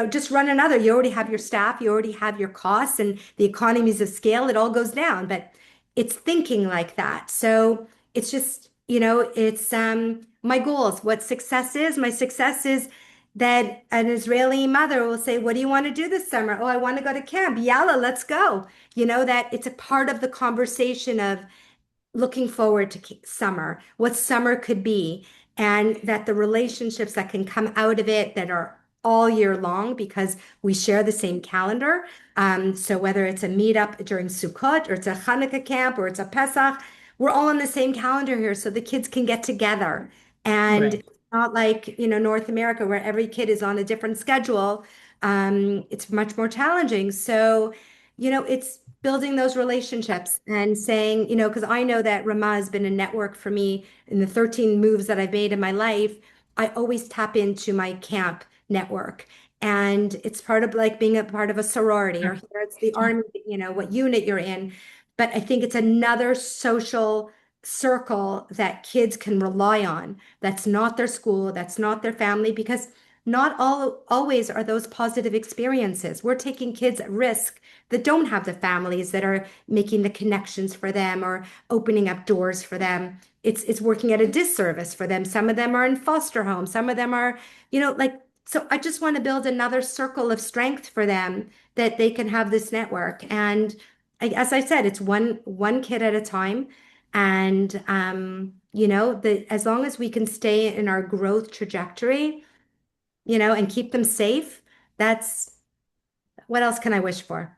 just run another. You already have your staff, you already have your costs, and the economies of scale, it all goes down. But it's thinking like that. So it's just, it's my goals. What success is, my success is that an Israeli mother will say, what do you want to do this summer? Oh, I want to go to camp. Yalla, let's go. That it's a part of the conversation of looking forward to summer, what summer could be, and that the relationships that can come out of it that are all year long because we share the same calendar. So whether it's a meetup during Sukkot or it's a Hanukkah camp or it's a Pesach, we're all on the same calendar here so the kids can get together. And Right. it's not like, North America where every kid is on a different schedule. It's much more challenging. So, it's building those relationships and saying, because I know that Ramah has been a network for me in the 13 moves that I've made in my life. I always tap into my camp network. And it's part of like being a part of a sorority, or Sure. here it's the army, what unit you're in. But I think it's another social circle that kids can rely on. That's not their school, that's not their family, because not always are those positive experiences. We're taking kids at risk that don't have the families that are making the connections for them or opening up doors for them. It's working at a disservice for them. Some of them are in foster homes. Some of them are, so I just want to build another circle of strength for them that they can have this network. And as I said, it's one kid at a time. And as long as we can stay in our growth trajectory, and keep them safe, that's what else can I wish for?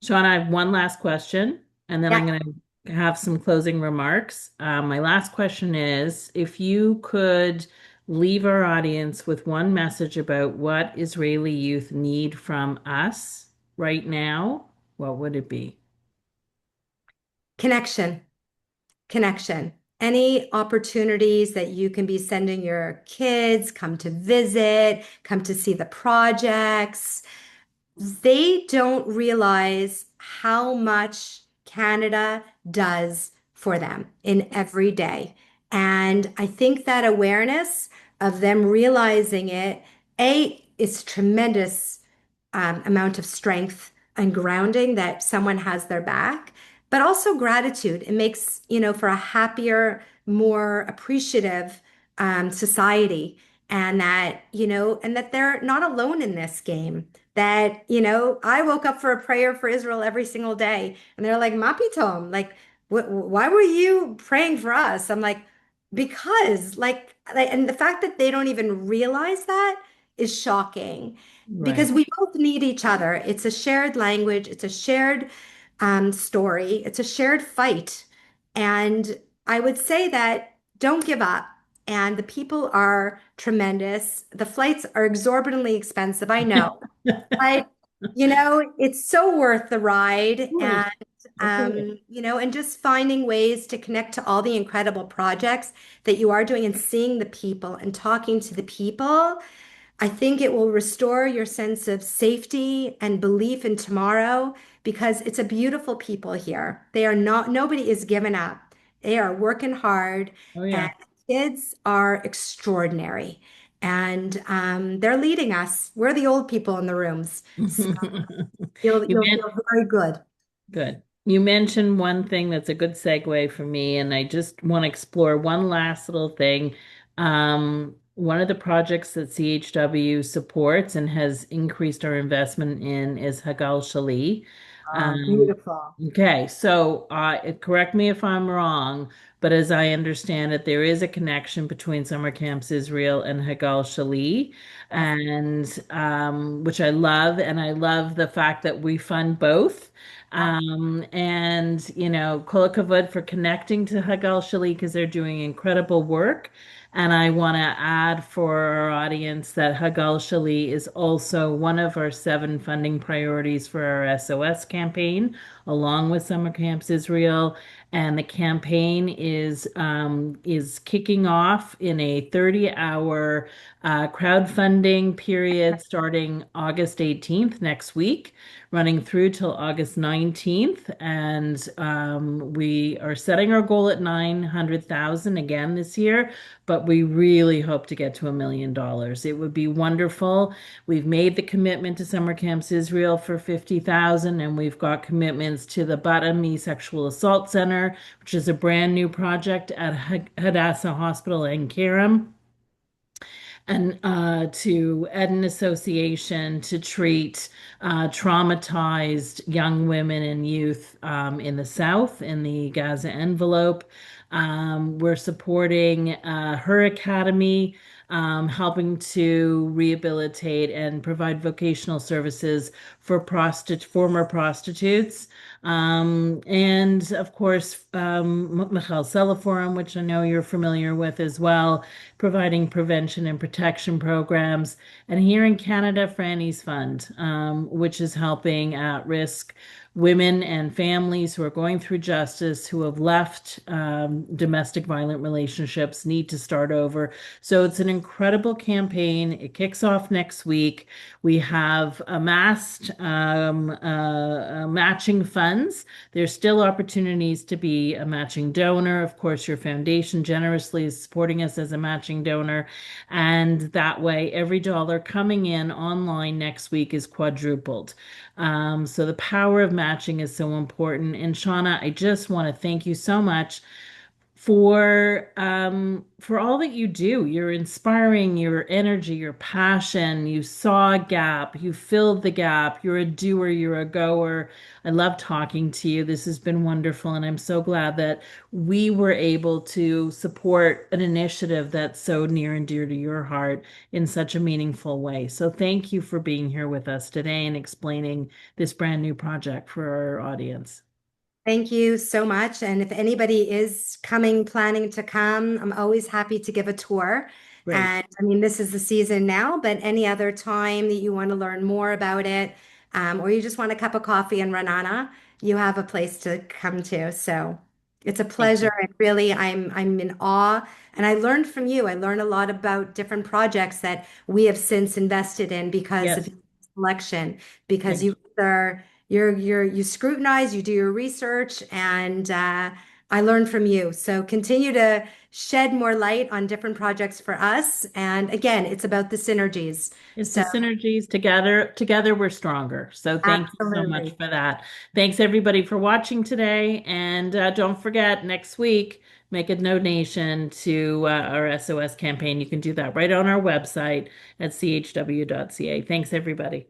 Sean, I have one last question, and then I'm Yeah. going to have some closing remarks. My last question is, if you could leave our audience with one message about what Israeli youth need from us right now, what would it be? Connection, connection. Any opportunities that you can be sending your kids, come to visit, come to see the projects. They don't realize how much Canada does for them in every day. And I think that awareness of them realizing it, it's tremendous amount of strength and grounding that someone has their back, but also gratitude. It makes, for a happier, more appreciative society. And that they're not alone in this game. That, I woke up for a prayer for Israel every single day. And they're like, Mapitom, like, why were you praying for us? I'm like, because and the fact that they don't even realize that is shocking because Right. we both need each other. It's a shared language, it's a shared story, it's a shared fight. And I would say that don't give up. And the people are tremendous. The flights are exorbitantly expensive, I know. It's so worth the ride. Of course. Of course. And just finding ways to connect to all the incredible projects that you are doing and seeing the people and talking to the people. I think it will restore your sense of safety and belief in tomorrow because it's a beautiful people here. Nobody is giving up. They are working hard, Oh, and yeah. kids are extraordinary. And they're leading us. We're the old people in the rooms. So you'll, You you'll feel very good. Good. You mentioned one thing that's a good segue for me, and I just want to explore one last little thing. One of the projects that CHW supports and has increased our investment in is Hagal Shali. Um, Beautiful. okay, so correct me if I'm wrong, but as I understand it, there is a connection between Summer Camps Israel and Hagal Shali, Yes. and which I love, and I love the fact that we fund both. And Kol Hakavod for connecting to Hagal Shali because they're doing incredible work. And I want to add for our audience that Hagal Shali is also one of our 7 funding priorities for our S.O.S campaign, along with Summer Camps Israel. And the campaign is kicking off in a 30-hour crowdfunding period starting August 18th next week, running through till August 19th. And we are setting our goal at 900,000 again this year, but we really hope to get to $1 million. It would be wonderful. We've made the commitment to Summer Camps Israel for 50,000, and we've got commitments to the Batami Sexual Assault Center, which is a brand new project at Hadassah Hospital in Kerem, and to Eden Association to treat traumatized young women and youth in the South, in the Gaza envelope. We're supporting her academy, helping to rehabilitate and provide vocational services for former prostitutes. And of course, Michal Sela Forum, which I know you're familiar with as well, providing prevention and protection programs. And here in Canada, Franny's Fund, which is helping at-risk women and families who are going through justice, who have left domestic violent relationships, need to start over. So it's an incredible campaign. It kicks off next week. We have amassed matching funds. There's still opportunities to be a matching donor. Of course, your foundation generously is supporting us as a matching donor. And that way, every dollar coming in online next week is quadrupled. So the power of matching is so important. And Shawna, I just want to thank you so much for all that you do. You're inspiring, your energy, your passion. You saw a gap, you filled the gap. You're a doer, you're a goer. I love talking to you. This has been wonderful, and I'm so glad that we were able to support an initiative that's so near and dear to your heart in such a meaningful way. So thank you for being here with us today and explaining this brand new project for our audience. Thank you so much. And if anybody is planning to come, I'm always happy to give a tour. Great. And I mean, this is the season now, but any other time that you want to learn more about it, or you just want a cup of coffee in Renana, you have a place to come to. So it's a pleasure. And really, I'm in awe. And I learned from you. I learned a lot about different projects that we have since invested in because of Yes. selection, because Thank you scrutinize, you do your research, and I learn from you. So continue to shed more light on different projects for us. And again, it's about the synergies. It's So the synergies together we're stronger. So thank you so much absolutely. for that. Thanks everybody for watching today. And don't forget, next week, make a donation to our S.O.S campaign. You can do that right on our website at chw.ca. Thanks everybody.